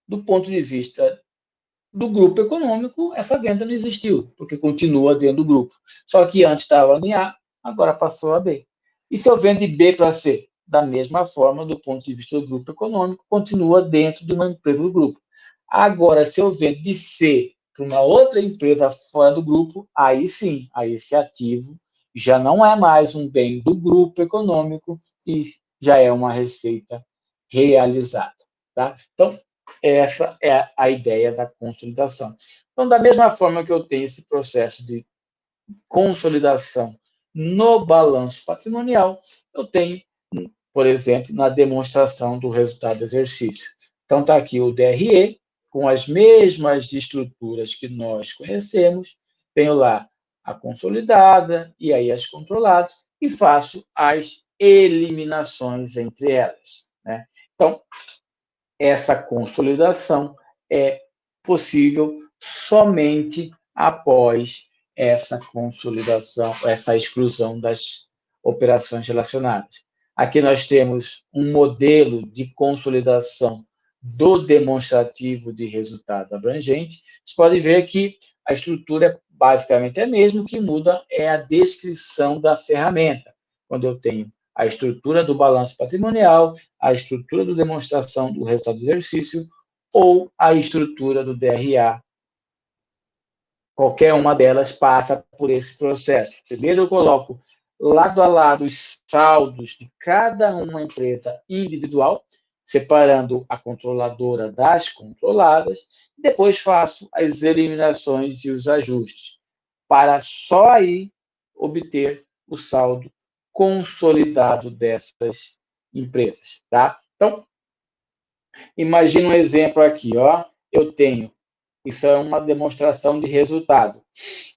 Speaker 1: do ponto de vista do grupo econômico, essa venda não existiu, porque continua dentro do grupo. Só que antes estava em A, agora passou a B. E se eu vendo de B para C? Da mesma forma, do ponto de vista do grupo econômico, continua dentro de uma empresa do grupo. Agora, se eu vendo de C para uma outra empresa fora do grupo, aí sim, aí esse ativo já não é mais um bem do grupo econômico e já é uma receita realizada. Tá? Então, essa é a ideia da consolidação. Então, da mesma forma que eu tenho esse processo de consolidação no balanço patrimonial, eu tenho, por exemplo, na demonstração do resultado do exercício. Então, está aqui o DRE, com as mesmas estruturas que nós conhecemos, tenho lá a consolidada e aí as controladas, e faço as eliminações entre elas. Né? Então, essa consolidação é possível somente após essa consolidação, essa exclusão das operações relacionadas. Aqui nós temos um modelo de consolidação do demonstrativo de resultado abrangente. Vocês podem ver que a estrutura basicamente é a mesma, o que muda é a descrição da ferramenta. Quando eu tenho a estrutura do balanço patrimonial, a estrutura da demonstração do resultado do exercício ou a estrutura do DRA. Qualquer uma delas passa por esse processo. Primeiro eu coloco lado a lado os saldos de cada uma empresa individual, separando a controladora das controladas, depois faço as eliminações e os ajustes, para só aí obter o saldo consolidado dessas empresas, tá? Então, imagina um exemplo aqui, ó. Eu tenho, isso é uma demonstração de resultado.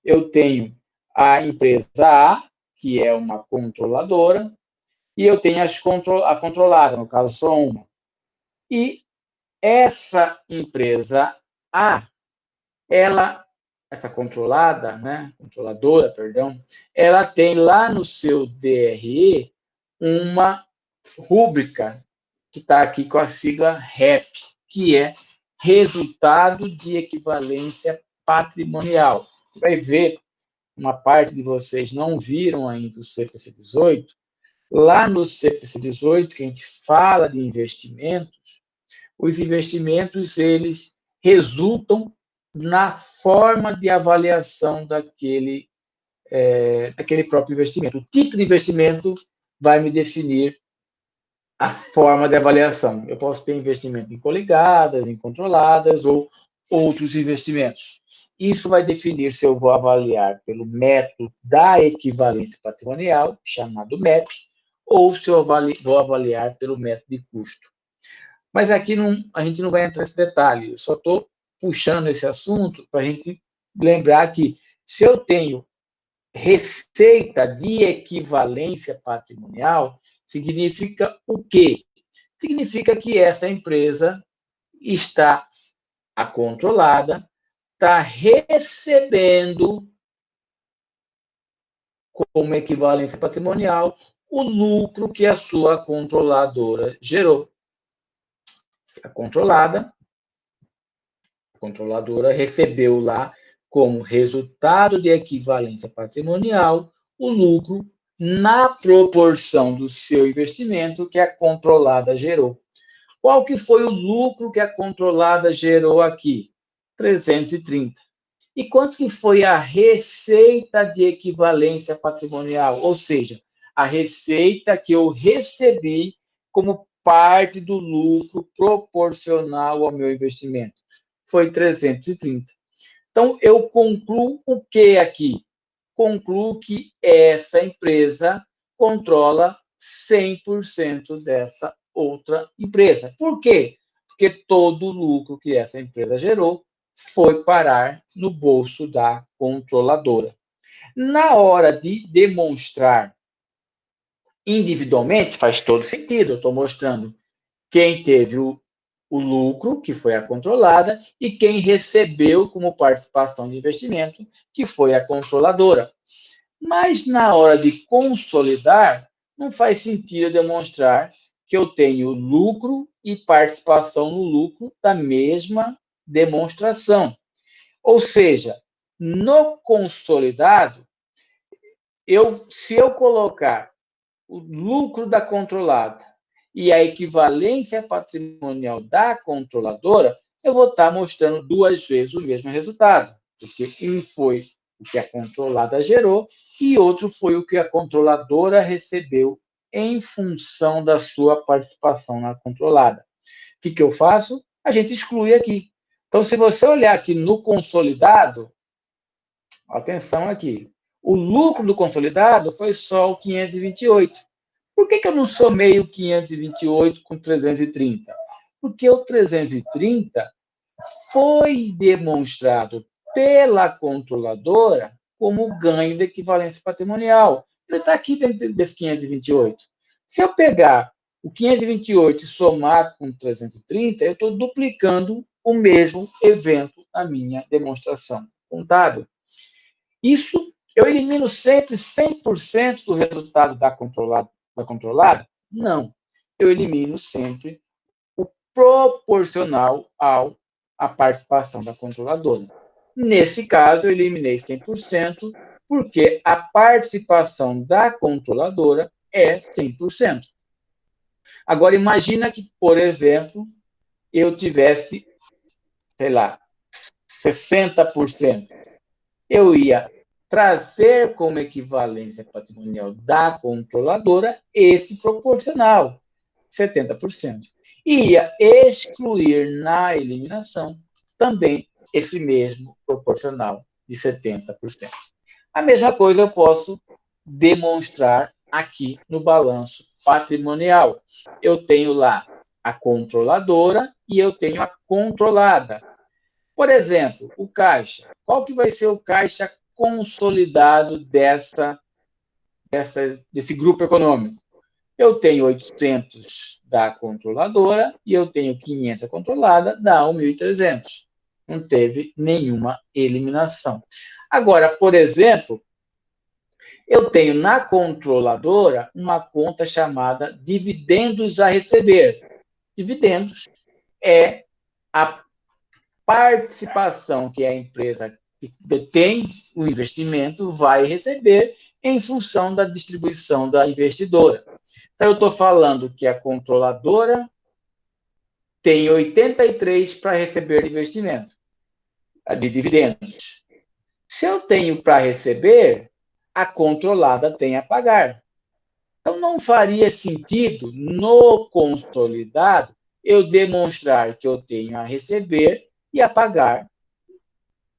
Speaker 1: Eu tenho a empresa A, que é uma controladora, e eu tenho a controlada, no caso só uma. E essa empresa A, essa controlada, né, controladora, perdão, ela tem lá no seu DRE uma rúbrica que está aqui com a sigla REP, que é Resultado de Equivalência Patrimonial. Você vai ver, uma parte de vocês não viram ainda o CPC 18, lá no CPC 18, que a gente fala de investimentos, os investimentos, eles resultam na forma de avaliação daquele próprio investimento. O tipo de investimento vai me definir a forma de avaliação. Eu posso ter investimento em coligadas, em controladas ou outros investimentos. Isso vai definir se eu vou avaliar pelo método da equivalência patrimonial, chamado MEP, ou se eu vou avaliar pelo método de custo. Mas aqui a gente não vai entrar nesse detalhe, eu só estou puxando esse assunto para a gente lembrar que se eu tenho receita de equivalência patrimonial, significa o quê? Significa que essa empresa está controlada, está recebendo como equivalência patrimonial o lucro que a sua controladora gerou. A controladora recebeu lá como resultado de equivalência patrimonial o lucro na proporção do seu investimento que a controlada gerou. Qual que foi o lucro que a controlada gerou aqui? 330. E quanto que foi a receita de equivalência patrimonial? Ou seja, a receita que eu recebi como parte do lucro proporcional ao meu investimento. Foi 330. Então, eu concluo o que aqui? Concluo que essa empresa controla 100% dessa outra empresa. Por quê? Porque todo o lucro que essa empresa gerou foi parar no bolso da controladora. Na hora de demonstrar individualmente, faz todo sentido. Eu estou mostrando quem teve o lucro, que foi a controlada, e quem recebeu como participação de investimento, que foi a controladora. Mas na hora de consolidar, não faz sentido demonstrar que eu tenho lucro e participação no lucro da mesma demonstração. Ou seja, no consolidado, se eu colocar o lucro da controlada e a equivalência patrimonial da controladora, eu vou estar mostrando duas vezes o mesmo resultado, porque um foi o que a controlada gerou e outro foi o que a controladora recebeu em função da sua participação na controlada. O que eu faço? A gente exclui aqui. Então, se você olhar aqui no consolidado, atenção aqui, o lucro do consolidado foi só o 528. Por que eu não somei o 528 com 330? Porque o 330 foi demonstrado pela controladora como ganho de equivalência patrimonial. Ele está aqui dentro desse 528. Se eu pegar o 528 e somar com 330, eu estou duplicando o mesmo evento na minha demonstração contábil. Isso eu elimino sempre 100% do resultado da controlada? Não. Eu elimino sempre o proporcional à participação da controladora. Nesse caso, eu eliminei 100%, porque a participação da controladora é 100%. Agora, imagina que, por exemplo, eu tivesse, sei lá, 60%. Eu ia trazer como equivalência patrimonial da controladora esse proporcional, 70%. E ia excluir na eliminação também esse mesmo proporcional de 70%. A mesma coisa eu posso demonstrar aqui no balanço patrimonial. Eu tenho lá a controladora e eu tenho a controlada. Por exemplo, o caixa. Qual que vai ser o caixa consolidado desse grupo econômico? Eu tenho 800 da controladora e eu tenho 500 da controlada, dá 1.300. Não teve nenhuma eliminação. Agora, por exemplo, eu tenho na controladora uma conta chamada dividendos a receber. Dividendos é a participação que a empresa que detém o investimento vai receber em função da distribuição da investidora. Então, eu estou falando que a controladora tem 83 para receber investimento, de dividendos. Se eu tenho para receber, a controlada tem a pagar. Então, não faria sentido, no consolidado, eu demonstrar que eu tenho a receber e a pagar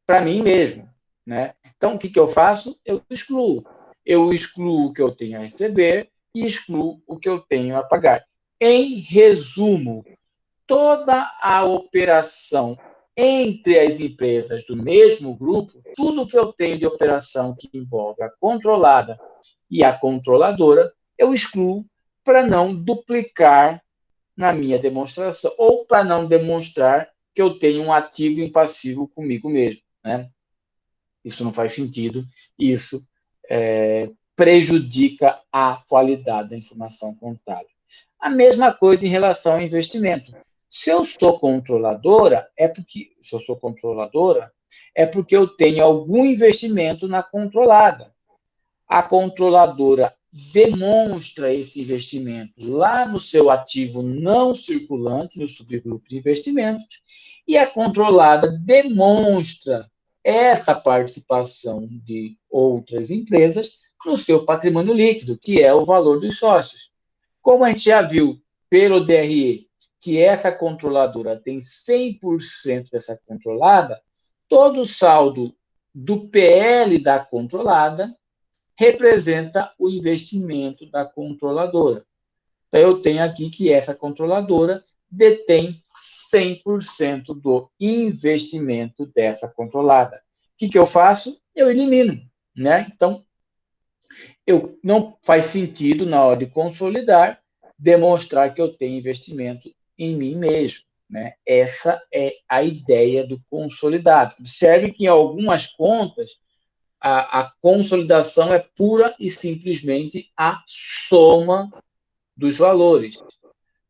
Speaker 1: para mim mesmo, né? Então, o que eu faço? Eu excluo. Eu excluo o que eu tenho a receber e excluo o que eu tenho a pagar. Em resumo, toda a operação entre as empresas do mesmo grupo, tudo que eu tenho de operação que envolve a controlada e a controladora, eu excluo para não duplicar na minha demonstração ou para não demonstrar que eu tenho um ativo e um passivo comigo mesmo, né? Isso não faz sentido, isso prejudica a qualidade da informação contábil. A mesma coisa em relação ao investimento. Se eu sou controladora, é porque eu tenho algum investimento na controlada. A controladora demonstra esse investimento lá no seu ativo não circulante, no subgrupo de investimentos, e a controlada demonstra essa participação de outras empresas no seu patrimônio líquido, que é o valor dos sócios. Como a gente já viu pelo DRE que essa controladora tem 100% dessa controlada, todo o saldo do PL da controlada representa o investimento da controladora. Então, eu tenho aqui que essa controladora detém 100% do investimento dessa controlada. O que eu faço? Eu elimino, né? Então, não faz sentido, na hora de consolidar, demonstrar que eu tenho investimento em mim mesmo, né? Essa é a ideia do consolidado. Observe que em algumas contas, a consolidação é pura e simplesmente a soma dos valores.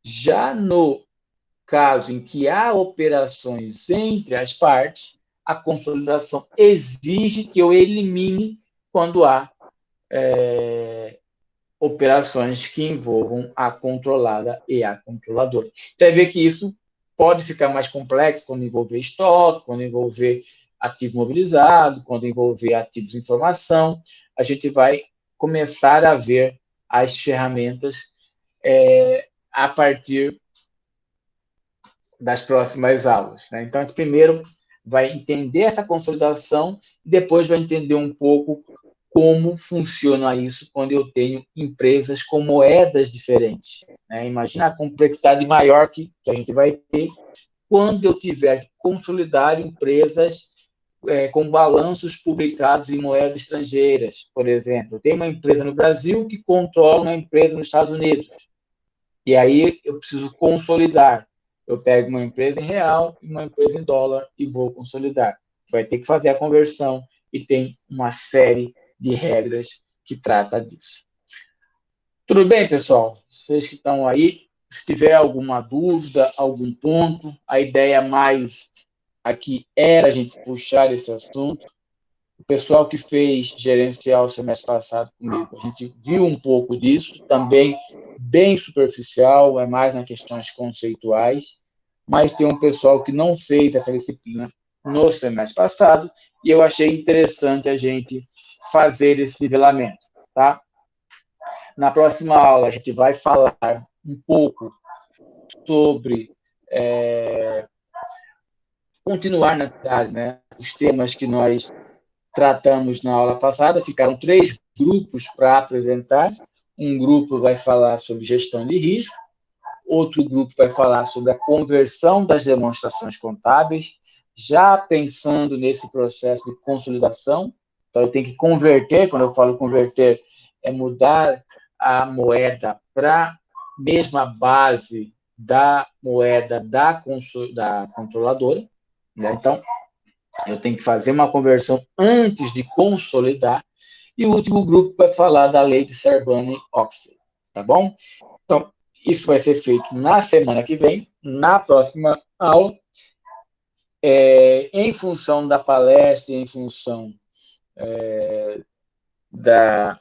Speaker 1: Já no caso em que há operações entre as partes, a consolidação exige que eu elimine quando há operações que envolvam a controlada e a controladora. Você vai ver que isso pode ficar mais complexo quando envolver estoque, quando envolver ativo mobilizado, quando envolver ativos de informação. A gente vai começar a ver as ferramentas a partir das próximas aulas, né? Então, a gente primeiro vai entender essa consolidação e depois vai entender um pouco como funciona isso quando eu tenho empresas com moedas diferentes, né? Imagina a complexidade maior que a gente vai ter quando eu tiver que consolidar empresas com balanços publicados em moedas estrangeiras, por exemplo. Tem uma empresa no Brasil que controla uma empresa nos Estados Unidos. E aí eu preciso consolidar. Eu pego uma empresa em real e uma empresa em dólar e vou consolidar. Vai ter que fazer a conversão e tem uma série de regras que trata disso. Tudo bem, pessoal? Vocês que estão aí, se tiver alguma dúvida, algum ponto, a ideia mais aqui era a gente puxar esse assunto. O pessoal que fez gerencial o semestre passado comigo, a gente viu um pouco disso, também bem superficial, é mais nas questões conceituais, mas tem um pessoal que não fez essa disciplina no semestre passado, e eu achei interessante a gente fazer esse nivelamento, tá? Na próxima aula, a gente vai falar um pouco sobre continuar na verdade, né? Os temas que nós tratamos na aula passada, ficaram 3 grupos para apresentar. Um grupo vai falar sobre gestão de risco, outro grupo vai falar sobre a conversão das demonstrações contábeis, já pensando nesse processo de consolidação. Então, eu tenho que converter, quando eu falo converter, é mudar a moeda para a mesma base da moeda da controladora, né? Então, eu tenho que fazer uma conversão antes de consolidar. E o último grupo vai falar da lei de Sarbanes-Oxley, tá bom? Então, isso vai ser feito na semana que vem, na próxima aula, em função da palestra, em função da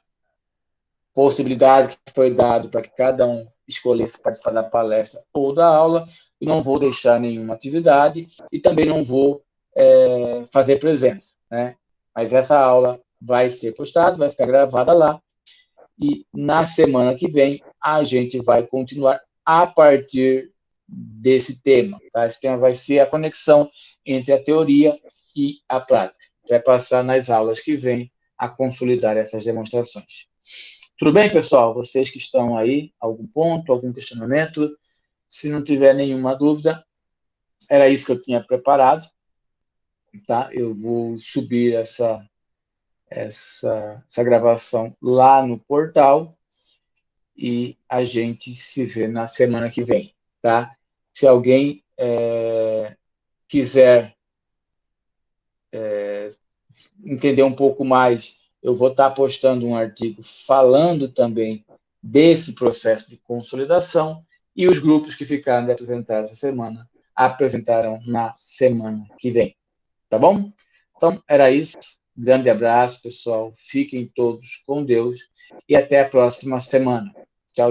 Speaker 1: possibilidade que foi dado para que cada um escolhesse participar da palestra ou da aula. Eu não vou deixar nenhuma atividade e também não vou fazer presença, né? Mas essa aula vai ser postada, vai ficar gravada lá, e na semana que vem a gente vai continuar a partir desse tema, tá? Esse tema vai ser a conexão entre a teoria e a prática. Vai passar nas aulas que vem a consolidar essas demonstrações. Tudo bem, pessoal? Vocês que estão aí, algum ponto, algum questionamento? Se não tiver nenhuma dúvida, era isso que eu tinha preparado. Tá? Eu vou subir essa gravação lá no portal e a gente se vê na semana que vem, tá? Se alguém quiser entender um pouco mais, eu vou estar postando um artigo falando também desse processo de consolidação, e os grupos que ficaram de apresentar essa semana apresentarão na semana que vem. Tá bom? Então, era isso. Grande abraço, pessoal. Fiquem todos com Deus e até a próxima semana.